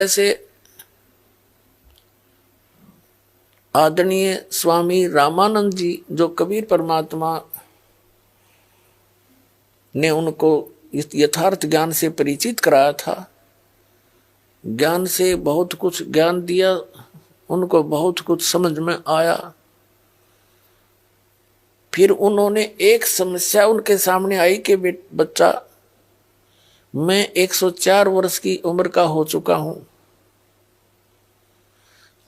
ऐसे आदरणीय स्वामी रामानंद जी जो कबीर परमात्मा ने उनको इस यथार्थ ज्ञान से परिचित कराया था, ज्ञान से बहुत कुछ ज्ञान दिया, उनको बहुत कुछ समझ में आया। फिर उन्होंने एक समस्या उनके सामने आई कि बच्चा, मैं 104 वर्ष की उम्र का हो चुका हूं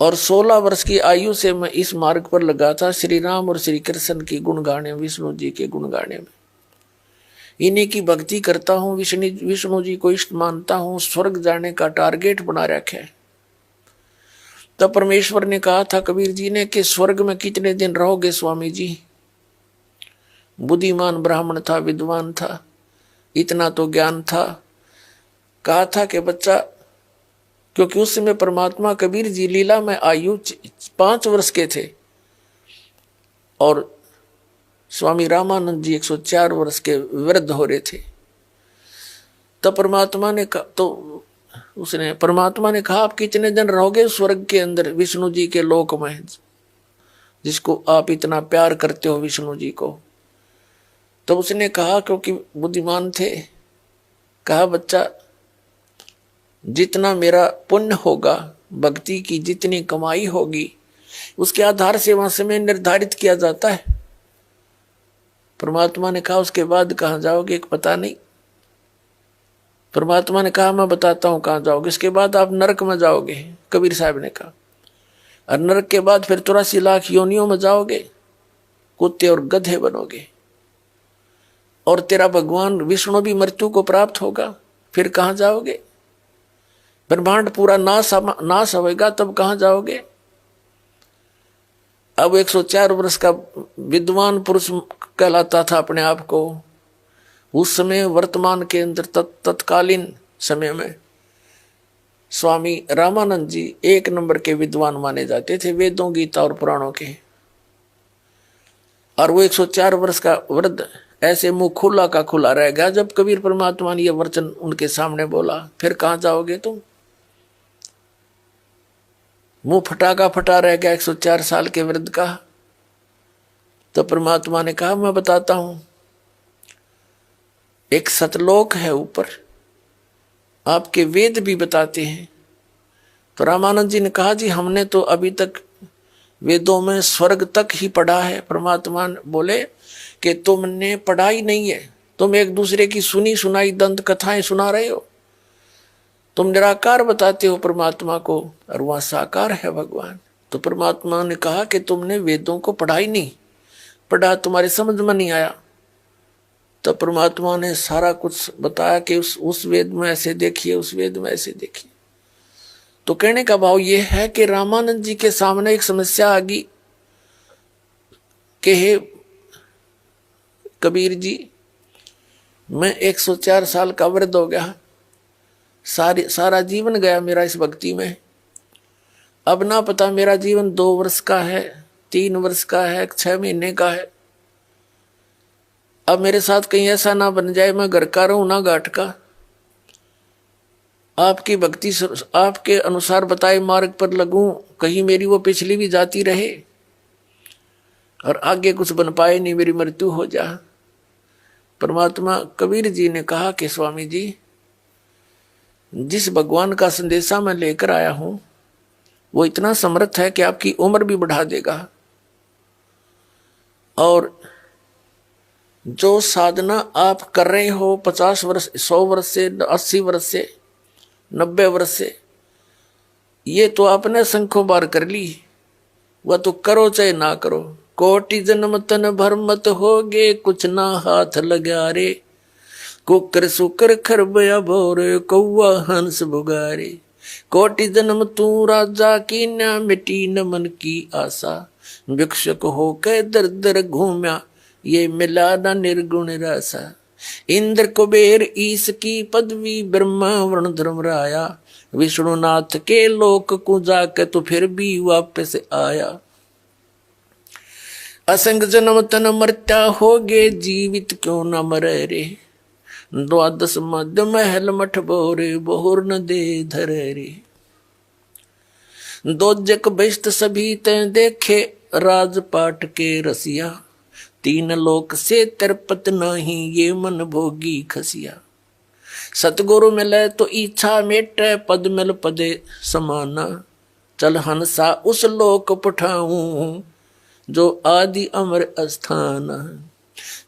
और 16 वर्ष की आयु से मैं इस मार्ग पर लगा था, श्री राम और श्री कृष्ण की गुण गाने, विष्णु जी के गुण गाने में। इन्हीं की भक्ति करता हूं, विष्णु जी को इष्ट मानता हूं, स्वर्ग जाने का टारगेट बना रखा है। तब परमेश्वर ने कहा था कबीर जी ने कि स्वर्ग में कितने दिन रहोगे स्वामी जी। बुद्धिमान ब्राह्मण था, विद्वान था, इतना तो ज्ञान था। कहा था कि बच्चा, क्योंकि उस समय परमात्मा कबीर जी लीला में आयु 5 वर्ष के थे और स्वामी रामानंद जी 104 वर्ष के वृद्ध हो रहे थे। तब परमात्मा ने कहा आप कितने दिन रहोगे स्वर्ग के अंदर, विष्णु जी के लोक में, जिसको आप इतना प्यार करते हो, विष्णु जी को। तो उसने कहा, क्योंकि बुद्धिमान थे, कहा बच्चा, जितना मेरा पुण्य होगा, भक्ति की जितनी कमाई होगी, उसके आधार से वहां समय निर्धारित किया जाता है। परमात्मा ने कहा उसके बाद कहां जाओगे पता नहीं। परमात्मा ने कहा मैं बताता हूं कहां जाओगे, इसके बाद आप नरक में जाओगे, कबीर साहब ने कहा। और नरक के बाद फिर 83 लाख योनियों में जाओगे, कुत्ते और गधे बनोगे, और तेरा भगवान विष्णु भी मृत्यु को प्राप्त होगा। फिर कहां जाओगे? ब्रह्मांड पूरा नाश होगा, तब कहां जाओगे? अब 104 वर्ष का विद्वान पुरुष कहलाता था अपने आप को। उस समय वर्तमान के अंदर तत्कालीन समय में स्वामी रामानंद जी 1 नंबर के विद्वान माने जाते थे, वेदों, गीता और पुराणों के। और वो 104 वर्ष का वृद्ध ऐसे मुंह खुला का खुला रह गया जब कबीर परमात्मा ने यह वचन उनके सामने बोला। फिर कहां जाओगे तुम? मुंह फटा का फटा रह गया 104 साल के वृद्ध का। तो परमात्मा ने कहा मैं बताता हूं, एक सतलोक है ऊपर, आपके वेद भी बताते हैं। तो रामानंद जी ने कहा जी हमने तो अभी तक वेदों में स्वर्ग तक ही पढ़ा है। परमात्मा बोले कि तुमने पढ़ा ही नहीं है, तुम एक दूसरे की सुनी सुनाई दंत कथाएं सुना रहे हो। तुम निराकार बताते हो परमात्मा को, और वहां साकार है भगवान। तो परमात्मा ने कहा कि तुमने वेदों को पढ़ा ही नहीं, पढ़ा, तुम्हारे समझ में नहीं आया। तो परमात्मा ने सारा कुछ बताया कि उस वेद में ऐसे देखिए, उस वेद में ऐसे देखिए। तो कहने का भाव यह है कि रामानंद जी के सामने एक समस्या आ गई कि हे कबीर जी, मैं 104 साल का वृद्ध हो गया, सारा जीवन गया मेरा इस भक्ति में। अब ना पता मेरा जीवन 2 वर्ष का है, 3 वर्ष का है, 6 महीने का है। अब मेरे साथ कहीं ऐसा ना बन जाए मैं घर का रहूं ना घाट का। आपकी भक्ति आपके अनुसार बताए मार्ग पर लगूं, कहीं मेरी वो पिछली भी जाती रहे और आगे कुछ बन पाए नहीं, मेरी मृत्यु हो जा। परमात्मा कबीर जी ने कहा कि स्वामी जी, जिस भगवान का संदेशा मैं लेकर आया हूं वो इतना समर्थ है कि आपकी उम्र भी बढ़ा देगा। और जो साधना आप कर रहे हो 50 वर्ष, 100 वर्ष से, 80 वर्ष से, 90 वर्ष से, ये तो आपने संख्यों बार कर ली। वह तो करो चाहे ना करो। कोटि जन्म तन भर मत होगे, कुछ ना हाथ लगा रे। कुकर सुकर खरबया भोरे, कौआ हंस बुगारे। कोटि जन्म तू राजा की, न मिटी न मन की आशा। भिक्षुक होके दर दर घूम्या, ये मिला न निर्गुण रासा। इंद्र कुबेर ईश की पदवी, ब्रह्मा वरुण धर्म राया। विष्णुनाथ के लोक को जाके तो फिर भी वापस आया। असंग जन्म तन मरता होगे, जीवित क्यों न मरे रे। 12 मध्य महल मठ बोरे, बोर न दे धरे रे। दो जग बेस्ट सभी ते देखे राजपाट के रसिया, तीन लोक से तिरपत नहीं ये मन भोगी खसिया। सतगुरु मिले तो इच्छा मेटे पद मिल पदे समाना, चल हंसा उस लोक पठाऊं जो आदि अमर स्थान।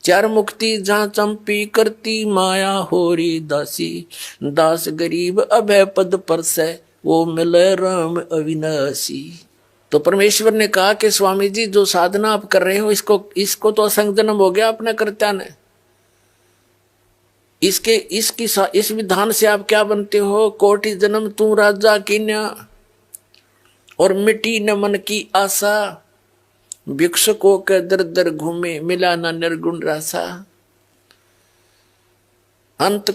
चार मुक्ति जहाँ चंपी करती माया होरी दासी, दास गरीब अभय पद पर से वो मिले राम अविनाशी। तो परमेश्वर ने कहा कि स्वामी जी जो साधना आप कर रहे हो इसको तो असंग जन्म हो गया अपने कर्ता ने, इस विधान से आप क्या बनते हो, कोटि जन्म तू राजा कीन्या और मिट्टी न मन की आशा, भिक्षुकों के दर दर घूमे मिला ना निर्गुण रासा। अंत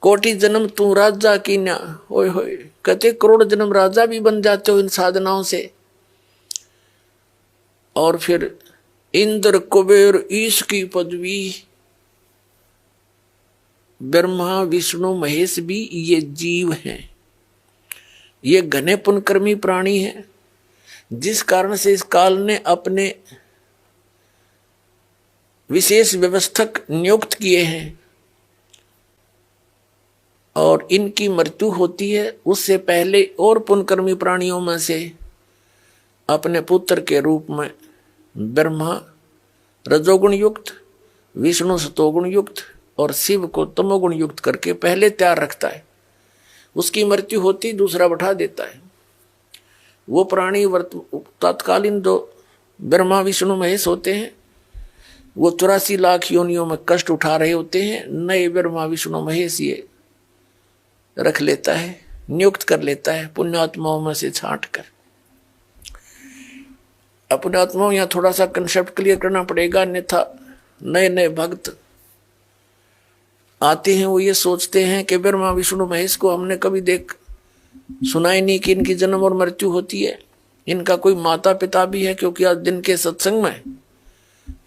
कोटि जन्म तू राजा कीन्या, होय होय कहते करोड़ जन्म राजा भी बन जाते हो इन साधनाओं से। और फिर इंद्र कुबेर ईश की पदवी, ब्रह्मा विष्णु महेश भी ये जीव हैं, ये घने पुण्यकर्मी प्राणी हैं, जिस कारण से इस काल ने अपने विशेष व्यवस्थक नियुक्त किए हैं और इनकी मृत्यु होती है उससे पहले और पुण्यकर्मी प्राणियों में से अपने पुत्र के रूप में ब्रह्मा रजोगुण युक्त, विष्णु सतोगुण युक्त और शिव को तमोगुण युक्त करके पहले तैयार रखता है। उसकी मृत्यु होती दूसरा बैठा देता है। वो प्राणी तत्कालीन जो ब्रह्मा विष्णु महेश होते हैं वो 84 लाख योनियों में कष्ट उठा रहे होते हैं, नए ब्रह्मा विष्णु महेश ये रख लेता है, नियुक्त कर लेता है पुण्यात्माओं में से छांट कर। अपने आत्माओं यहाँ थोड़ा सा कंसेप्ट क्लियर करना पड़ेगा, अन्यथा नए नए भक्त आते हैं वो ये सोचते हैं कि ब्रह्मा विष्णु महेश को हमने कभी सुना ही नहीं कि इनकी जन्म और मृत्यु होती है, इनका कोई माता पिता भी है। क्योंकि आज दिन के सत्संग में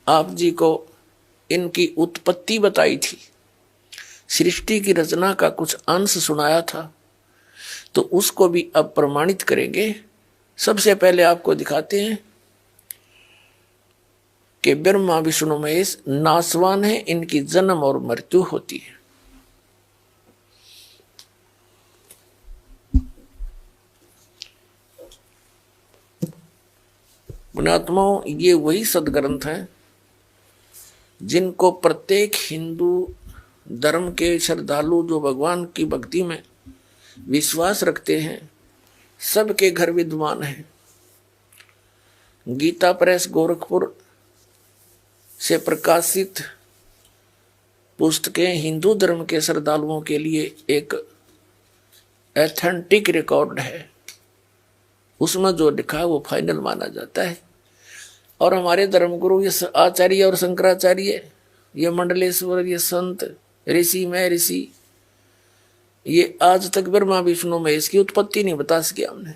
आप जी को इनकी उत्पत्ति बताई थी, सृष्टि की रचना का कुछ अंश सुनाया था, तो उसको भी अब प्रमाणित करेंगे। सबसे पहले आपको दिखाते हैं कि ब्रह्मा विष्णु महेश नासवान है, इनकी जन्म और मृत्यु होती है। पुण्यात्माओं, ये वही सदग्रंथ हैं जिनको प्रत्येक हिंदू धर्म के श्रद्धालु जो भगवान की भक्ति में विश्वास रखते हैं सबके घर विद्वान हैं। गीता प्रेस गोरखपुर से प्रकाशित पुस्तकें हिंदू धर्म के श्रद्धालुओं के लिए एक एथेंटिक रिकॉर्ड है, उसमें जो लिखा है वो फाइनल माना जाता है। और हमारे धर्मगुरु ये आचार्य और शंकराचार्य, ये मंडलेश्वर, ये संत ऋषि में ऋषि, ये आज तक ब्रह्मा विष्णु महेश की उत्पत्ति नहीं बता सके हमने।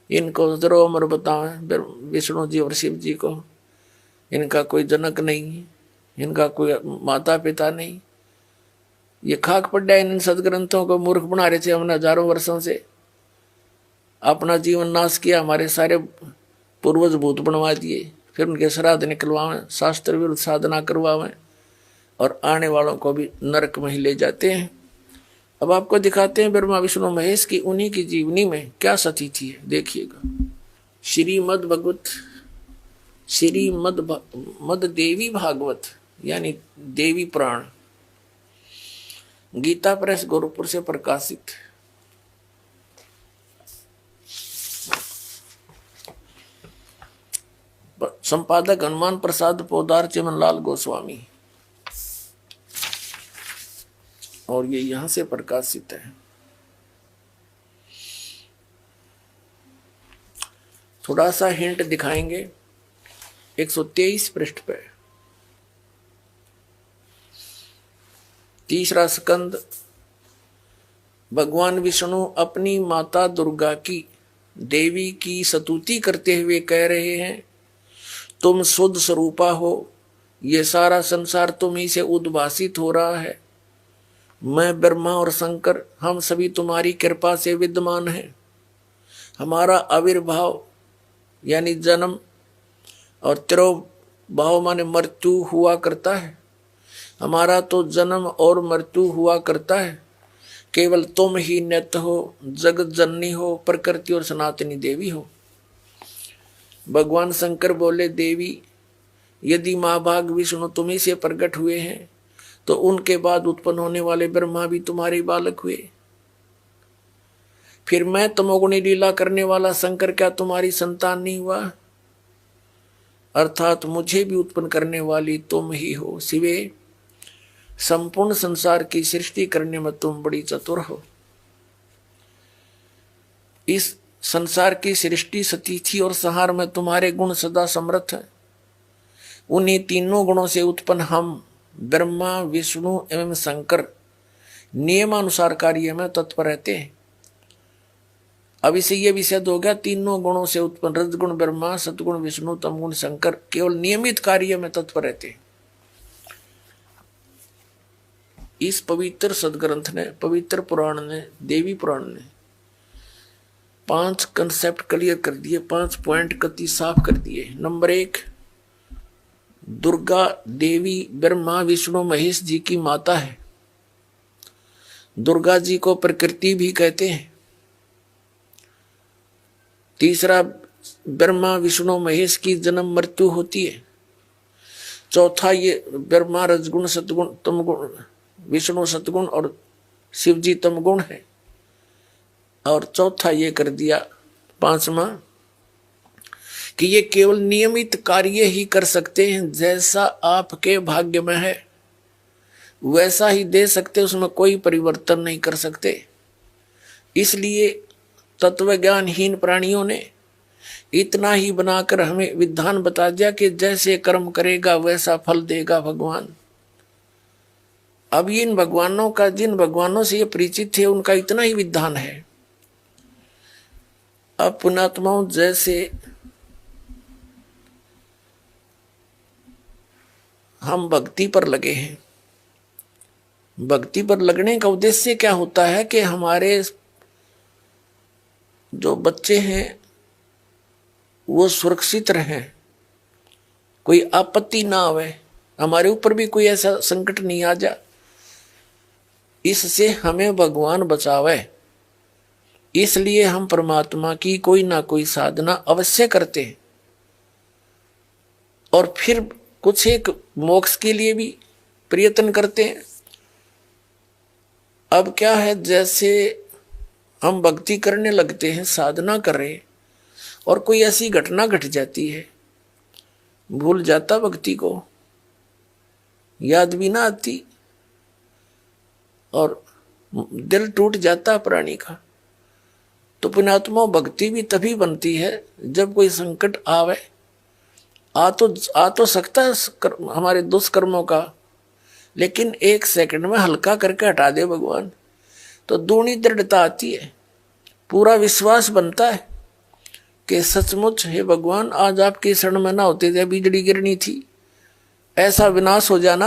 इनको जरो अमर बताएं विष्णु जी और शिव जी को, इनका कोई जनक नहीं, इनका कोई माता पिता नहीं। ये खाक पड्डा इन सदग्रंथों को मूर्ख बना रहे थे हमने हजारों वर्षों से, अपना जीवन नाश किया, हमारे सारे पूर्वज भूत बनवा दिए, फिर उनके श्राद्ध निकलवावें, शास्त्र विरुद्ध साधना करवावें और आने वालों को भी नरक में ही ले जाते हैं। अब आपको दिखाते हैं ब्रह्मा विष्णु महेश की उन्हीं की जीवनी में क्या स्थिति है, देखिएगा। श्रीमद् भगवत मद देवी भागवत यानी देवी पुराण, गीता प्रेस गोरखपुर से प्रकाशित। संपादक हनुमान प्रसाद पोदार चिमनलाल गोस्वामी, और ये यहां से प्रकाशित है। थोड़ा सा हिंट दिखाएंगे 123 पृष्ठ पे। तीसरा स्कंद, भगवान विष्णु अपनी माता दुर्गा की देवी की स्तुति करते हुए कह रहे हैं, तुम शुद्ध स्वरूपा हो, ये सारा संसार तुम ही से उद्भासित हो रहा है। मैं ब्रह्मा और शंकर हम सभी तुम्हारी कृपा से विद्यमान हैं। हमारा आविर्भाव यानी जन्म और तिरोभाव माने मृत्यु हुआ करता है। हमारा तो जन्म और मृत्यु हुआ करता है। केवल तुम ही नित्य हो, जगत जननी हो, प्रकृति और सनातनी देवी हो। भगवान शंकर बोले, देवी यदि महाभाग विष्णु तुम्ही से प्रकट हुए हैं तो उनके बाद उत्पन्न होने वाले ब्रह्मा भी तुम्हारे बालक हुए। फिर मैं तमोगुणी लीला करने वाला शंकर क्या तुम्हारी संतान नहीं हुआ? अर्थात मुझे भी उत्पन्न करने वाली तुम ही हो। शिवे, संपूर्ण संसार की सृष्टि करने में तुम बड़ी चतुर हो। इस संसार की सृष्टि सतीथि और संहार में तुम्हारे गुण सदा समर्थ है। उन्हीं तीनों गुणों से उत्पन्न हम ब्रह्मा, विष्णु एवं शंकर नियमानुसार कार्य में तत्पर रहते हैं। अब इसे यह विषद हो गया, तीनों गुणों से उत्पन्न रजगुण ब्रह्मा, सतगुण विष्णु, तमगुण शंकर केवल नियमित कार्य में तत्पर रहते हैं। इस पवित्र सदग्रंथ ने, पवित्र पुराण ने, देवी पुराण ने 5 कंसेप्ट क्लियर कर दिए, 5 पॉइंट कति साफ कर दिए। नंबर 1, दुर्गा देवी ब्रह्मा विष्णु महेश जी की माता है। दुर्गा जी को प्रकृति भी कहते हैं। तीसरा, ब्रह्मा विष्णु महेश की जन्म मृत्यु होती है। चौथा, ये ब्रह्मा रजगुण सतगुण तमगुण, विष्णु सतगुण और शिव जी तमगुण है। और चौथा ये कर दिया, 5वां, कि ये केवल नियमित कार्य ही कर सकते हैं। जैसा आपके भाग्य में है वैसा ही दे सकते, उसमें कोई परिवर्तन नहीं कर सकते। इसलिए तत्वज्ञानहीन प्राणियों ने इतना ही बनाकर हमें विधान बता दिया कि जैसे कर्म करेगा वैसा फल देगा भगवान। अब इन भगवानों का, जिन भगवानों से ये परिचित थे, उनका इतना ही विधान है। अब पुण्यात्माओं, जैसे हम भक्ति पर लगे हैं, भक्ति पर लगने का उद्देश्य क्या होता है कि हमारे जो बच्चे हैं वो सुरक्षित रहें, कोई आपत्ति ना आवे, हमारे ऊपर भी कोई ऐसा संकट नहीं आ जा, इससे हमें भगवान बचावे। इसलिए हम परमात्मा की कोई ना कोई साधना अवश्य करते हैं और फिर कुछ एक मोक्ष के लिए भी प्रयत्न करते हैं। अब क्या है, जैसे हम भक्ति करने लगते हैं, साधना कर रहे हैं, और कोई ऐसी घटना घट जाती है, भूल जाता भक्ति को, याद भी ना आती और दिल टूट जाता प्राणी का। तो पुण्यात्मा, भक्ति भी तभी बनती है जब कोई संकट आवे। आ तो सकता है हमारे दुष्कर्मों का, लेकिन 1 सेकंड में हल्का करके हटा दे भगवान, तो दूनी दृढ़ता आती है, पूरा विश्वास बनता है कि सचमुच हे भगवान, आज आपके शरण में ना होते थे बिजली गिरनी थी, ऐसा विनाश हो जाना